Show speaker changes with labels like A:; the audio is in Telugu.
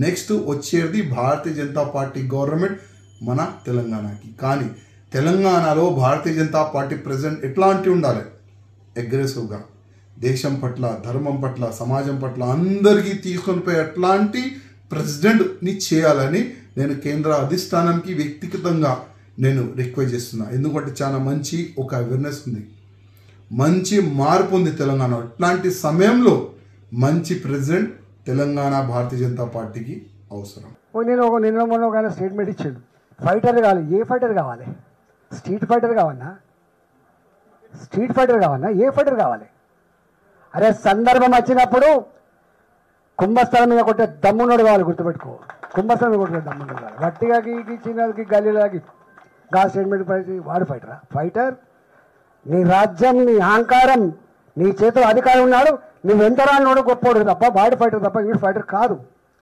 A: నెక్స్ట్ వచ్చేది భారతీయ జనతా పార్టీ గవర్నమెంట్ మన తెలంగాణకి. కానీ తెలంగాణలో భారతీయ జనతా పార్టీ ప్రెసిడెంట్ ఎట్లాంటి ఉండాలి? అగ్రెసివ్గా దేశం పట్ల, ధర్మం పట్ల, సమాజం పట్ల అందరికీ తీసుకొని పోయి అట్లాంటి ప్రెసిడెంట్ని చేయాలని నేను కేంద్ర అధిష్టానంకి వ్యక్తిగతంగా నేను రిక్వెస్ట్ చేస్తున్నా. ఎందుకంటే చాలా మంచి ఒక అవేర్నెస్ ఉంది, మంచి మార్పు ఉంది తెలంగాణ. అట్లాంటి సమయంలో మంచి ప్రెసిడెంట్ తెలంగాణ భారతీయ జనతా పార్టీకి అవసరం.
B: నిన్న మొన్న ఒక స్టేట్మెంట్ ఇచ్చాడు, ఫైటర్ కావాలి. ఏ ఫైటర్ కావాలి? స్ట్రీట్ ఫైటర్ కావన్నా? స్ట్రీట్ ఫైటర్ కావన్నా? ఏ ఫైటర్ కావాలి? అరే సందర్భం వచ్చినప్పుడు కుంభస్థలం మీద కొట్టే దమ్మున్నోడు కావాలి, గుర్తుపెట్టుకో. కుంభస్థలం మీద కొట్టే దమ్మున్నోడు కావాలి. గట్టిగా చిన్నకి గల్లీలాగి గా స్టేట్మెంట్ పడి వాడు ఫైటరా? ఫైటర్ నీ రాజ్యం, నీ అహంకారం, నీ చేతిలో అధికారం ఉన్నాడు, నువ్వు ఎంత రానోడు గొప్పోడు తప్ప వాడు ఫైటర్ తప్ప వీడు ఫైటర్ కాదు.